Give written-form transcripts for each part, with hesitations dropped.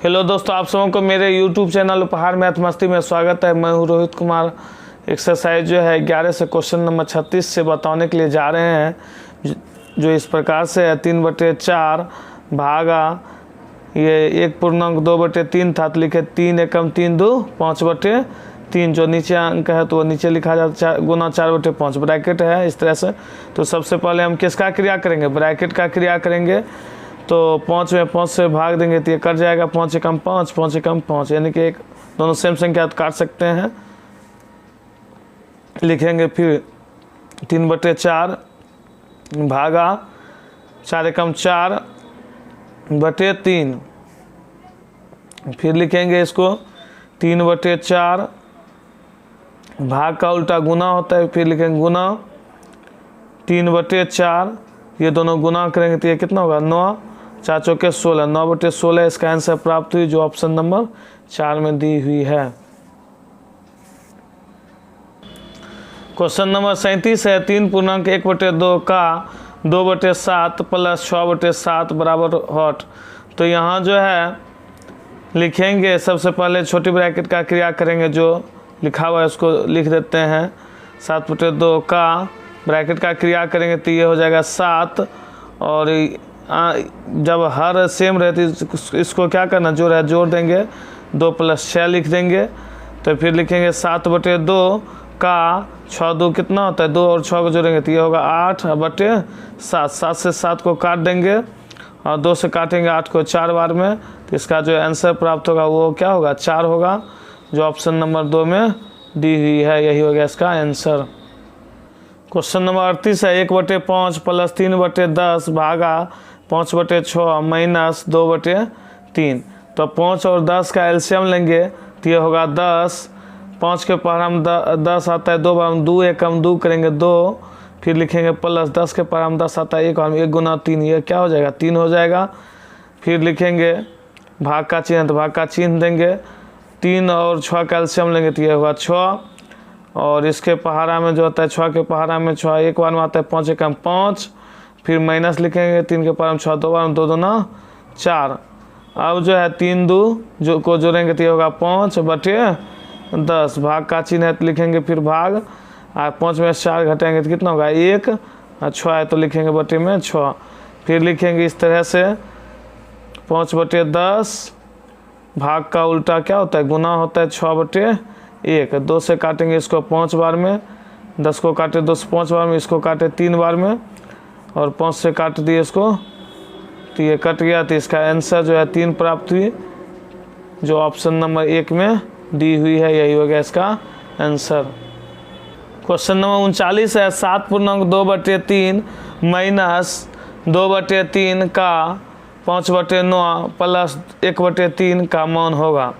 Hello दोस्तों, आप सबों को मेरे YouTube चैनल उपहार मैथ मस्ती में स्वागत है। मैं हूँ रोहित कुमार। एक्सरसाइज जो है 11 से क्वेश्चन नंबर 36 से बताने के लिए जा रहे हैं, जो इस प्रकार से है। 3/4 भागा ये 1.2/3 था, तो लिखे 3 एकम 3 2 5/3। जो नीचे अंक है तो वो नीचे लिखा जाता गुना 4/5 ब्रैकेट है इस तरह से। तो सबसे पहले हम किसका क्रिया करेंगे? ब्रैकेट का क्रिया करेंगे। तो 5 में 5 से भाग देंगे तो ये कट जाएगा। 5 एकम 5, 5 एकम 5, यानी कि एक दोनों सेम संख्या तो काट सकते हैं। लिखेंगे फिर 3/4 भागा 4 एकम 4/3। फिर लिखेंगे इसको 3/4 भाग का उल्टा गुना होता है। फिर लिखेंगे गुना 3/4, ये दोनों गुना करेंगे तो ये कितना होगा? 9 4 चौके 16, 9/16 इसका आंसर प्राप्त हुई, जो ऑप्शन नंबर 4 में दी हुई है। क्वेश्चन नंबर 37 है। 3.1/2 का 2/7 प्लस 6/7 बराबर हॉट। तो यहाँ जो है लिखेंगे, सबसे पहले छोटी ब्रैकेट का क्रिया करेंगे, जो लिखा हुआ है उसको लिख देते हैं। 7/2 का ब्रैकेट का क्रिया करेंगे तो ये हो जाएगा 7, और जब हर सेम रहती इसको क्या करना, जो है जोड़ देंगे, 2 + 6 लिख देंगे। तो फिर लिखेंगे 7/2 का 6 2 कितना होता है? 2 और 6 को जोड़ेंगे तो ये होगा 8/7। 7 से 7 को काट देंगे और 2 से काटेंगे 8 को 4 बार में, तो इसका जो आंसर प्राप्त होगा वो क्या होगा? 4 होगा, जो ऑप्शन नंबर 2 में दी हुई है। यही हो गया इसका आंसर। क्वेश्चन नंबर 38 है। 1/5 प्लस 3/10 भागा 5/6 माइनस 2/3। तो 5 और 10 का एलसीएम लेंगे तो ये होगा 10। 5 के पहाड़ हम 10 आता है, 2 बार हम 2 एकम 2 करेंगे 2। फिर लिखेंगे प्लस 10 के पहाड़ हम 10 आता है 1, और 1 गुना 3, ये क्या हो जाएगा? 3 हो जाएगा। फिर लिखेंगे भाग का चिन्ह, तो भाग का चिन्ह देंगे। 3 और 6 का एलसीएम लेंगे तो ये होगा 6, और इसके पहाड़ा में जो होता है 6 के पहाड़ा में 6 एक बार में आता है 5 एकम 5। फिर माइनस लिखेंगे 3 के पहाड़ा में 6 2 बार में 2 2 ना 4। अब जो है 3 2 जो को जोड़ेंगे तो ये होगा 5/10। भाग का चिन्ह है तो लिखेंगे फिर भाग, और 5 में 4 घटाएंगे तो कितना होगा? 1, और 6 है तो लिखेंगे बटे में 6। फिर लिखेंगे इस तरह से 5/10 भाग का उल्टा क्या होता है? गुना होता है 6/1। 2 से काटेंगे इसको 5 बार में, 10 को काटे 2 से 5 बार में, इसको काटे 3 बार में, और 5 से काट दिए इसको तो ये कट गया। तो इसका आंसर जो है 3 प्राप्त हुई, जो ऑप्शन नंबर 1 में दी हुई है। यही हो गया इसका आंसर। क्वेश्चन नंबर 39 है। 7.2/3 माइनस 2/3 का 5/9 प्लस 1/3 का मान होगा।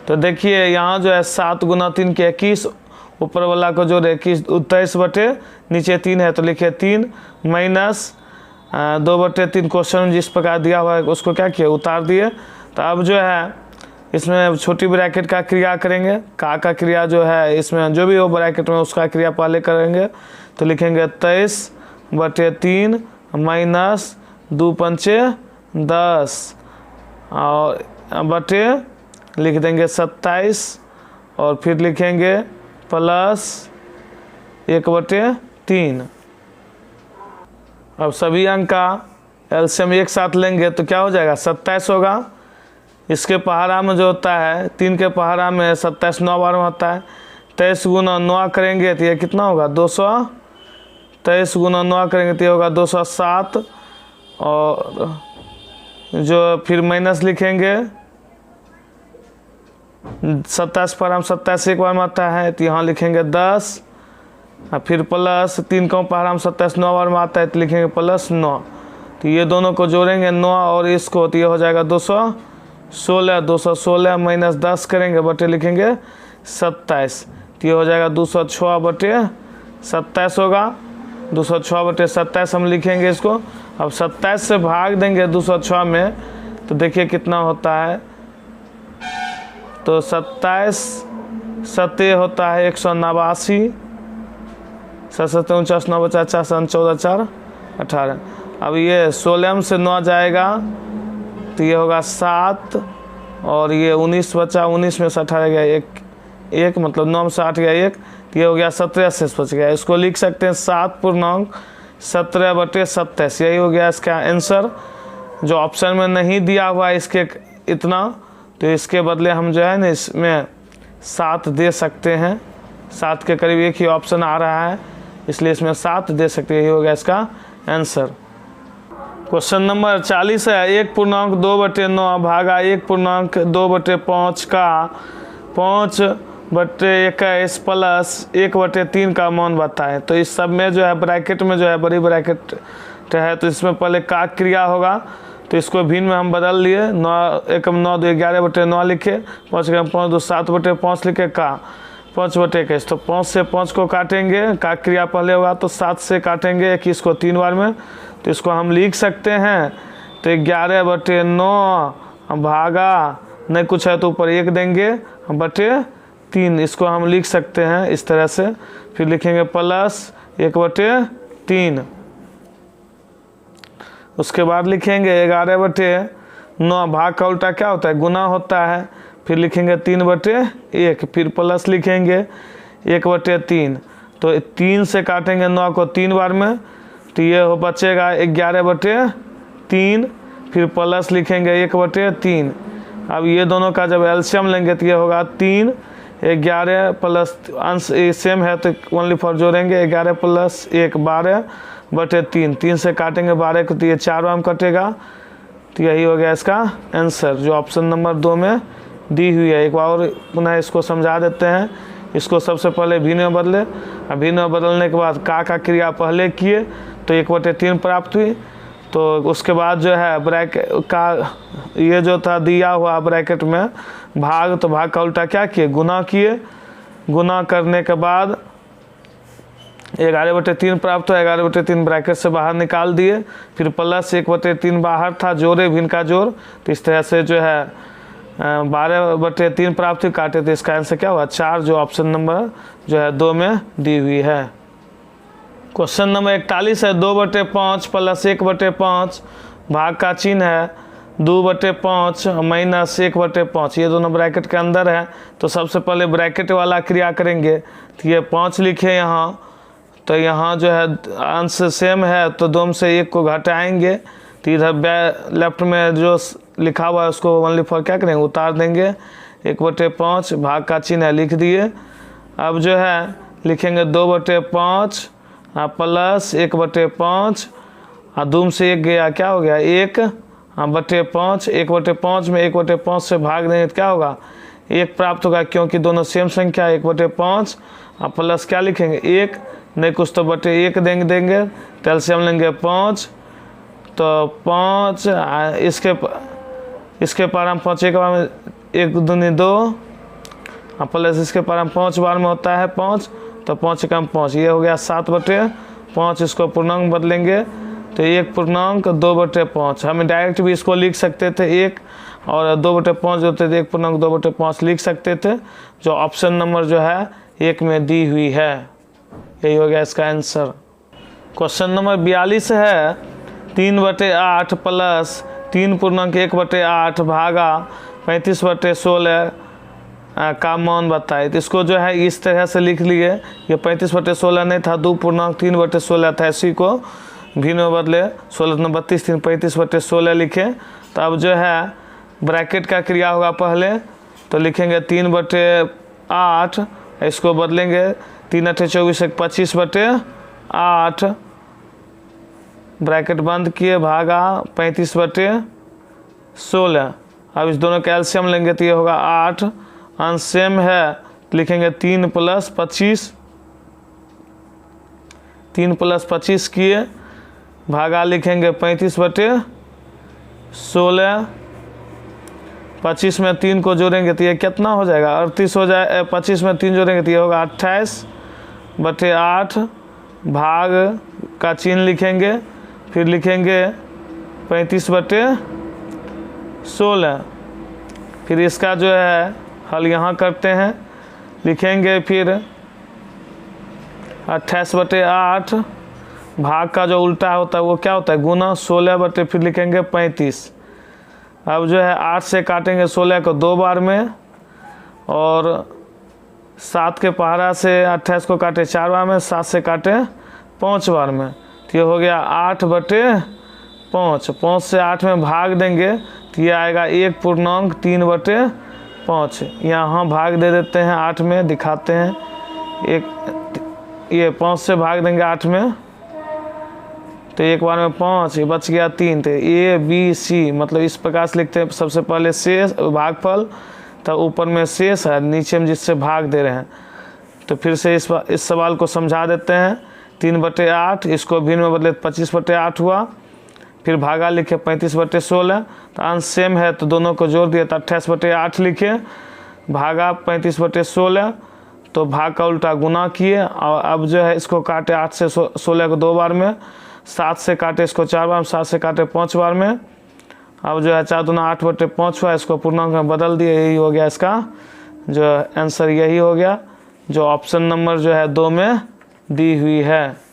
तो देखिए यहाँ जो है 7 गुना 3 के 21, ऊपर वाला को जो 21 23 बटे नीचे 3 है तो लिखे 3 माइनस 2/3। क्वेश्चन जिस प्रकार दिया हुआ है उसको क्या किया? उतार दिए। तो अब जो है इसमें छोटी ब्रैकेट का क्रिया करेंगे। का क्रिया जो है इसमें जो भी हो ब्रैकेट में उसका क्रिया पहले करेंगे। तो लिखेंगे 23/3 माइनस 2 पंचे 10, और बटे लिख देंगे 27, और फिर लिखेंगे प्लस 1/3। अब सभी अंक का एलसीएम एक साथ लेंगे तो क्या हो जाएगा? 27 होगा। इसके पहाड़ा में जो होता है 3 के पहाड़ा में 27 9 बार में होता है। 23 गुना 9 करेंगे तो ये कितना होगा? 200। 23 गुना 9 करेंगे तो ये होगा 207, और जो फिर माइनस लिखेंगे 27 पर हम 27 एक बार में आता है तो यहाँ लिखेंगे 10, और फिर प्लस 3 का पहाड़ा हम 27 9 बार में आता है तो लिखेंगे प्लस 9। तो ये दोनों को जोड़ेंगे 9 और इसको, तो ये हो जाएगा 216। 216 माइनस 10 करेंगे बटे लिखेंगे 27, तो ये हो जाएगा 206/27 होगा। 206/27 हम लिखेंगे इसको। अब 27 से भाग देंगे 206 में तो देखिए कितना होता है। तो 27 7 होता है 189, 7 7 49 9 50 14 4 18। अब ये 16 से 9 जाएगा तो ये होगा 7 और ये 19 बचा, 19 में से 18 गया एक मतलब 9 में से 8 गया 1, तो ये हो गया 17 शेष बच गया। इसको लिख सकते हैं 7/17, यही हो गया इसका आंसर। जो ऑप्शन में नहीं दिया हुआ इसके इतना, तो इसके बदले हम जो है ना इसमें 7 दे सकते हैं। 7 के करीब एक ही ऑप्शन आ रहा है, इसलिए इसमें 7 दे सकते हैं, यही हो गया इसका आंसर। क्वेश्चन नंबर 40 है 1.2/9 भागा 1.2/5 का 5/21 प्लस 1/3 का मान बताएं। तो इस सब में जो है ब्रैकेट में जो है बड़ी ब्रैकेट है, तो इसमें पहले का क्रिया होगा, तो इसको भिन्न में हम बदल लिए। 9 1 9 2 11/9 लिखे, 5 5 2 7/5 लिखे का 5/21। तो 5 से 5 को काटेंगे, का क्रिया पहले होगा, तो 7 से काटेंगे 21 को 3 बार में, तो इसको हम लिख सकते हैं। तो 11/9 भागा, नहीं कुछ है तो ऊपर 1 देंगे, /3, इसको हम लिख सकते हैं इस तरह से। फिर लिखेंगे प्लस 1/3, उसके बाद लिखेंगे 11/9, भाग का उल्टा क्या होता है, गुना होता है। फिर लिखेंगे 3/1, फिर प्लस लिखेंगे 1/3। तो 3 से काटेंगे 9 को 3 बार में, तो ये हो बचेगा 11/3, फिर प्लस लिखेंगे 1/3। अब ये दोनों का जब एलसीएम लेंगे तो ये होगा 3, 11 प्लस अंश सेम है तो ओनली फॉर जोड़ेंगे, 11 + 1 12/3। 3 से काटेंगे 12 को, तो ये 4 बार में कटेगा, तो यही हो गया इसका आंसर, जो ऑप्शन नंबर 2 में दी हुई है। एक बार और पुनः इसको समझा देते हैं। इसको सबसे पहले भिन्न में बदले, भिन्न में बदलने के बाद का क्रिया पहले किए तो 1/3 प्राप्त हुई। तो उसके बाद जो है ब्रैकेट का ये जो था दिया हुआ ब्रैकेट में भाग, तो भाग का उल्टा क्या किए, गुना किए। गुना करने के बाद 11/3 प्राप्त हुआ, 11/3 ब्रैकेट से बाहर निकाल दिए। फिर प्लस 1/3 बाहर था, जोड़े भिन्न का जोड़, तो इस तरह से जो है 12/3 प्राप्त हुई, काटे तो इसका आंसर क्या हुआ 4, जो ऑप्शन नंबर जो है 2 में दी हुई है। क्वेश्चन नंबर 41 है 2/5 प्लस 1/5, भाग का चिन्ह है 2/5 माइनस 1/5, ये दोनों ब्रैकेट के अंदर है। तो सबसे पहले ब्रैकेट वाला क्रिया करेंगे, तो ये 5 लिखे यहाँ, तो यहाँ जो है अंश सेम है, तो 2 में से 1 को घटाएंगे, तो इधर लेफ्ट में जो लिखा हुआ है उसको ओनली फॉर क्या करेंगे, उतार देंगे। 1/5 भाग का चिन्ह है, लिख दिए। अब जो है लिखेंगे 2/5 प्लस 1/5, 2 में से 1 गया, क्या हो गया 1/5। 1/5 में 1/5 से भाग देंगे तो क्या होगा 1 प्राप्त होगा, क्योंकि दोनों सेम संख्या है। 1/5 प्लस क्या लिखेंगे 1, नहीं कुछ तो /1 देंगे, तो एलसीएम लेंगे 5, तो 5 इसके पार हम 5 एक बार में 1 दूनी 2, प्लस इसके पार हम 5 बार में होता है 5, तो 5 कम 5, ये हो गया 7/5। इसको पूर्णांक बदलेंगे तो 1.2/5। हमें डायरेक्ट भी इसको लिख सकते थे 1 और 2/5 जो थे 1.2/5 लिख सकते थे, जो ऑप्शन नंबर जो है 1 में दी हुई है। यही हो गया इसका आंसर। क्वेश्चन नंबर 42 है 3/8 प्लस 3.1/8 भागा 35/16 का मान बताए। तो इसको जो है इस तरह से लिख लिए, ये 35/16 नहीं था, 2.3/16 था, इसी को भिन्न में बदले 16 32 3 35/16 लिखे। तो अब जो है ब्रैकेट का क्रिया होगा पहले, तो लिखेंगे 3/8, इसको बदलेंगे 3 8 24 25/8, ब्रैकेट बंद किए, भागा 35/16। अब इस दोनों का एलसीएम लेंगे तो ये होगा 8, अंश सेम है, लिखेंगे 3 + 25, 3 + 25 किए, भागा लिखेंगे 35/16। 25 में 3 को जोड़ेंगे तो ये कितना हो जाएगा 38 हो जाए। 25 में 3 जोड़ेंगे तो ये होगा 28/8, भाग का चिन्ह लिखेंगे, फिर लिखेंगे 35/16। फिर इसका जो है हल यहाँ करते हैं, लिखेंगे फिर 28/8, भाग का जो उल्टा होता है वो क्या होता है गुना 16 फिर लिखेंगे 35। अब जो है 8 से काटेंगे 16 को 2 बार में, और 7 के पहाड़ा से 28 को काटे 4 बार में, 7 से काटे 5 बार में। तो ये हो गया 8/5। 5 से 8 में भाग देंगे तो ये आएगा 1.3/5। यहाँ भाग दे देते हैं 8 में, दिखाते हैं। ये 5 से भाग देंगे 8 में तो एक बार में 5, ये बच गया 3। तो ABC मतलब इस प्रकार से लिखते हैं। सबसे पहले शेष भागफल, तब ऊपर में शेष है, नीचे में जिससे भाग दे रहे हैं। तो फिर से इस सवाल को समझा देते हैं। 3/8, इसको भिन्न में बदले 25/8 हुआ। फिर भागा लिखे 35/16। तो अंश सेम है तो दोनों को जोड़ दिया तो 28/8 लिखे, भागा 35/16। तो भाग का उल्टा गुना किए। और अब जो है इसको काटे 8 से 16 को 2 बार में, 7 से काटे इसको 4 बार में, 7 से काटे 5 बार में। अब जो है 4 दूना 8/5 हुआ, इसको पूर्णांक में बदल दिए। यही हो गया इसका जो आंसर, यही हो गया जो ऑप्शन नंबर जो है 2 में दी हुई है।